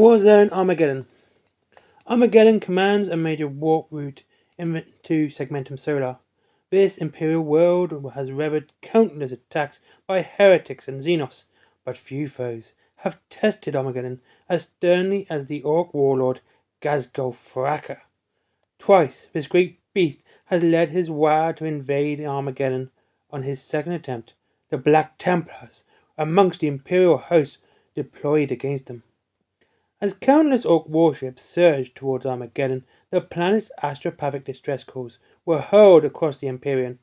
Warzone Armageddon. Armageddon commands a major warp route into Segmentum Solar. This Imperial world has weathered countless attacks by heretics and Xenos, but few foes have tested Armageddon as sternly as the Orc warlord Gazgol Fracker. Twice this great beast has led his war to invade Armageddon. On his second attempt, the Black Templars amongst the Imperial hosts deployed against them. As countless Orc warships surged towards Armageddon, the planet's astropathic distress calls were hurled across the Empyrean.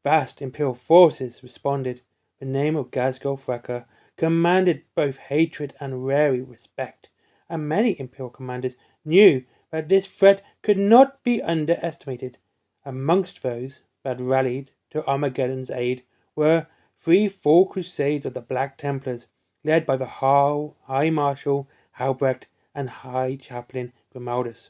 Vast Imperial forces responded. The name of Gazgol Fracker commanded both hatred and wary respect, and many Imperial commanders knew that this threat could not be underestimated. Amongst those that rallied to Armageddon's aid were 3 full crusades of the Black Templars, led by the High Marshal Halbrecht and High Chaplain Grimaldus.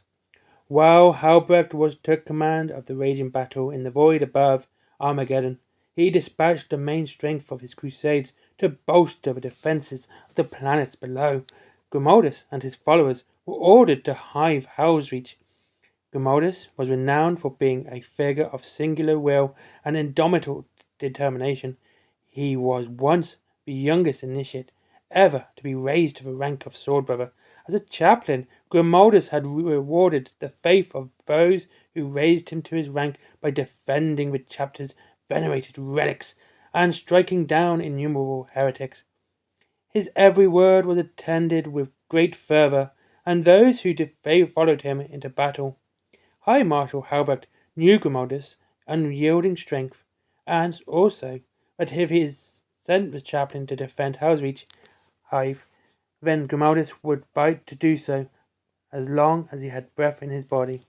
While Halbrecht took command of the raging battle in the void above Armageddon, he dispatched the main strength of his crusades to bolster the defences of the planets below. Grimaldus and his followers were ordered to hive Hell's Reach. Grimaldus was renowned for being a figure of singular will and indomitable determination. He was once the youngest initiate ever to be raised to the rank of sword brother. As a chaplain, Grimaldus had rewarded the faith of those who raised him to his rank by defending the chapter's venerated relics and striking down innumerable heretics. His every word was attended with great fervour, and those who followed him into battle. High Marshal Halbrecht knew Grimaldus' unyielding strength, and also that if he sent the chaplain to defend Hell's Reach hive, then Grimaldus would fight to do so as long as he had breath in his body.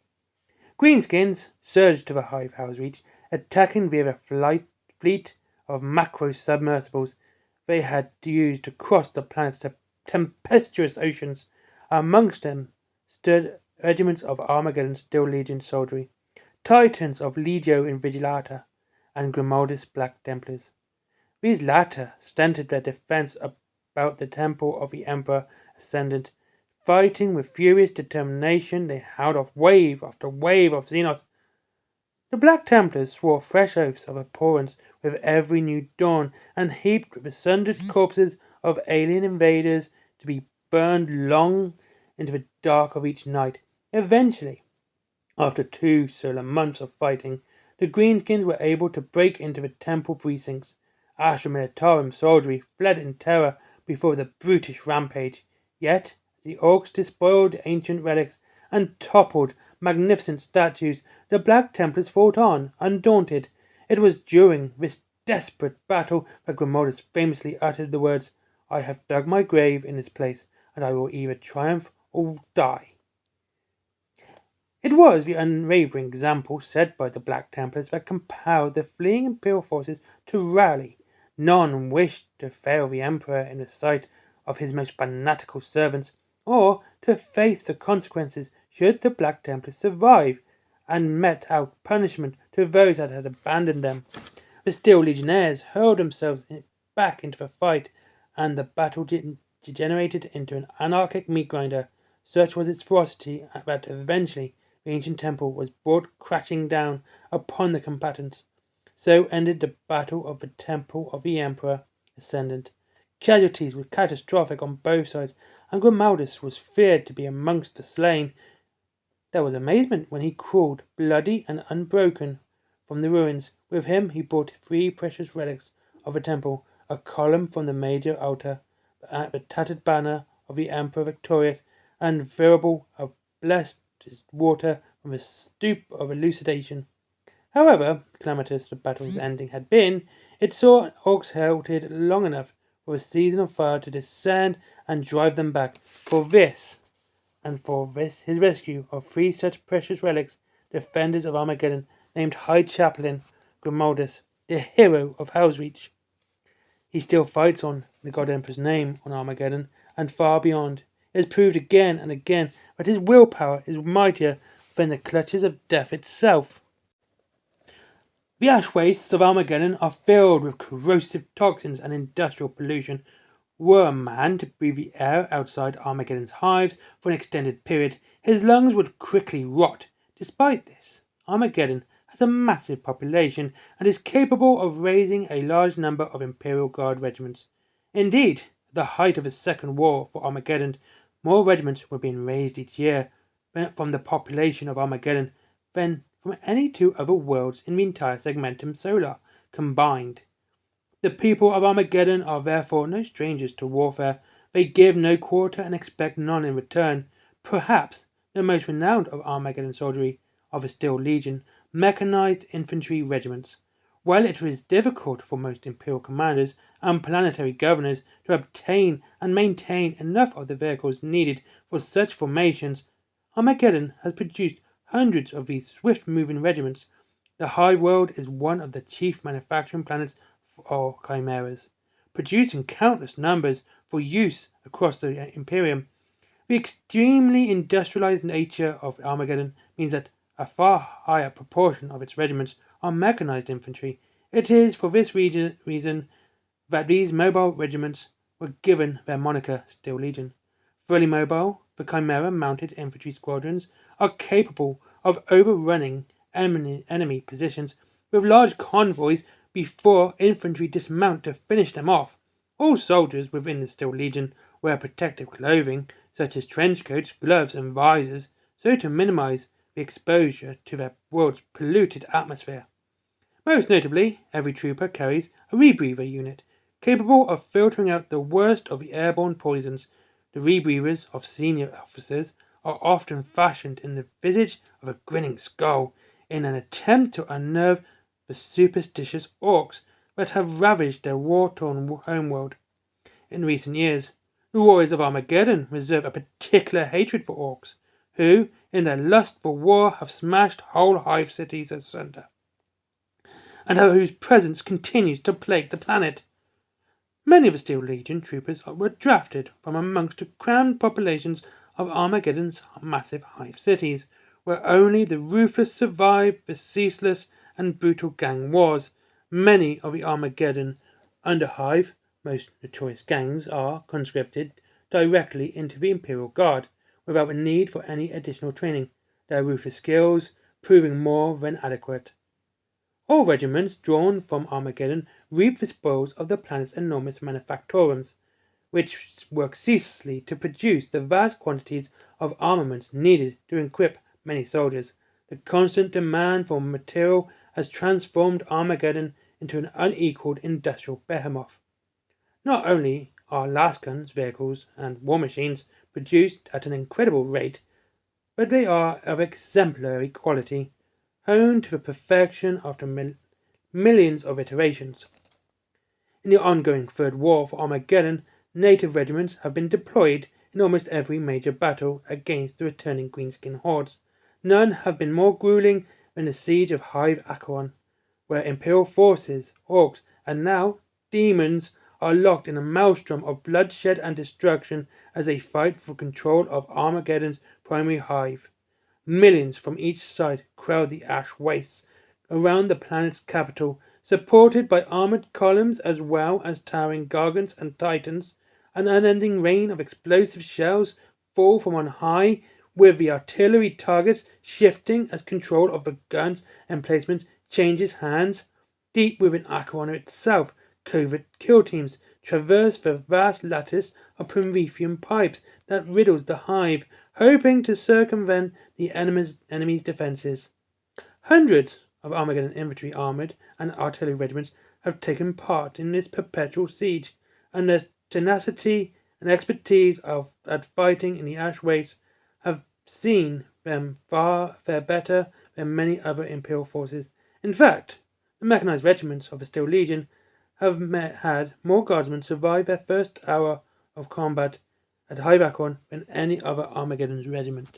Greenskins surged to the hive Hell's Reach, attacking via the fleet of macro submersibles they had used to cross the planet's tempestuous oceans. Amongst them stood regiments of Armageddon Steel Legion soldiery, titans of Legio Invigilata, and Grimaldus Black Templars. These latter stunted their defense about the temple of the Emperor Ascendant. Fighting with furious determination, they held off wave after wave of Xenos. The Black Templars swore fresh oaths of abhorrence with every new dawn, and heaped with the sundered corpses of alien invaders to be burned long into the dark of each night. Eventually, after 2 solar months of fighting, the Greenskins were able to break into the temple precincts. Astra Militarum soldiery fled in terror before the brutish rampage. Yet, as the Orcs despoiled ancient relics and toppled magnificent statues, the Black Templars fought on, undaunted. It was during this desperate battle that Grimaldus famously uttered the words, "I have dug my grave in this place, and I will either triumph or die." It was the unwavering example set by the Black Templars that compelled the fleeing Imperial forces to rally. None wished to fail the Emperor in the sight of his most fanatical servants, or to face the consequences should the Black Templars survive, and mete out punishment to those that had abandoned them. The Steel Legionnaires hurled themselves back into the fight, and the battle degenerated into an anarchic meat grinder. Such was its ferocity that eventually the ancient temple was brought crashing down upon the combatants. So ended the battle of the Temple of the Emperor Ascendant. Casualties were catastrophic on both sides, and Grimaldus was feared to be amongst the slain. There was amazement when he crawled, bloody and unbroken, from the ruins. With him he brought 3 precious relics of the temple, a column from the major altar, the tattered banner of the Emperor victorious, and variable of blessed water from the stoop of elucidation. However calamitous the battle's ending had been, it saw Orcs halted long enough for a season of fire to descend and drive them back. For this his rescue of 3 such precious relics, defenders of Armageddon, named High Chaplain Grimaldus, the hero of Hell's Reach. He still fights on the God Emperor's name on Armageddon and far beyond. It has proved again and again that his willpower is mightier than the clutches of death itself. The ash wastes of Armageddon are filled with corrosive toxins and industrial pollution. Were a man to breathe the air outside Armageddon's hives for an extended period, his lungs would quickly rot. Despite this, Armageddon has a massive population and is capable of raising a large number of Imperial Guard regiments. Indeed, at the height of the Second War for Armageddon, more regiments were being raised each year from the population of Armageddon than from any two other worlds in the entire Segmentum Solar combined. The people of Armageddon are therefore no strangers to warfare. They give no quarter and expect none in return. Perhaps the most renowned of Armageddon soldiery are the Steel Legion, mechanized infantry regiments. While it is difficult for most Imperial commanders and planetary governors to obtain and maintain enough of the vehicles needed for such formations, Armageddon has produced hundreds of these swift-moving regiments. The Hive World is one of the chief manufacturing planets for chimeras, producing countless numbers for use across the Imperium. The extremely industrialized nature of Armageddon means that a far higher proportion of its regiments are mechanized infantry. It is for this reason that these mobile regiments were given their moniker Steel Legion. Fully mobile, the Chimera-mounted infantry squadrons are capable of overrunning enemy positions with large convoys before infantry dismount to finish them off. All soldiers within the Steel Legion wear protective clothing, such as trench coats, gloves, and visors, so to minimize the exposure to their world's polluted atmosphere. Most notably, every trooper carries a rebreather unit, capable of filtering out the worst of the airborne poisons. The rebreathers of senior officers are often fashioned in the visage of a grinning skull, in an attempt to unnerve the superstitious orcs that have ravaged their war-torn homeworld. In recent years, the warriors of Armageddon reserve a particular hatred for orcs, who, in their lust for war, have smashed whole hive cities asunder, and whose presence continues to plague the planet. Many of the Steel Legion troopers were drafted from amongst the crammed populations of Armageddon's massive hive cities, where only the ruthless survive the ceaseless and brutal gang wars. Many of the Armageddon Underhive, most notorious gangs, are conscripted directly into the Imperial Guard, without the need for any additional training, their ruthless skills proving more than adequate. All regiments drawn from Armageddon reap the spoils of the planet's enormous manufactorums, which work ceaselessly to produce the vast quantities of armaments needed to equip many soldiers. The constant demand for material has transformed Armageddon into an unequaled industrial behemoth. Not only are Lascans, vehicles, and war machines produced at an incredible rate, but they are of exemplary quality, honed to the perfection after millions of iterations. In the ongoing Third War for Armageddon, native regiments have been deployed in almost every major battle against the returning greenskin hordes. None have been more grueling than the siege of Hive Acheron, where Imperial forces, orcs, and now demons are locked in a maelstrom of bloodshed and destruction as they fight for control of Armageddon's primary hive. Millions from each side crowd the ash wastes around the planet's capital, supported by armored columns as well as towering gargants and titans. An unending rain of explosive shells fall from on high, with the artillery targets shifting as control of the guns' emplacements changes hands. Deep within Acheron itself, covert kill teams traverse the vast lattice of Promethean pipes that riddles the hive, hoping to circumvent the enemy's defenses. Hundreds of Armageddon infantry, armored, and artillery regiments have taken part in this perpetual siege, and their tenacity and expertise at fighting in the ash wastes have seen them fare better than many other Imperial forces. In fact, the mechanized regiments of the Steel Legion have had more guardsmen survive their first hour of combat at Hive Acheron than any other Armageddon's regiment.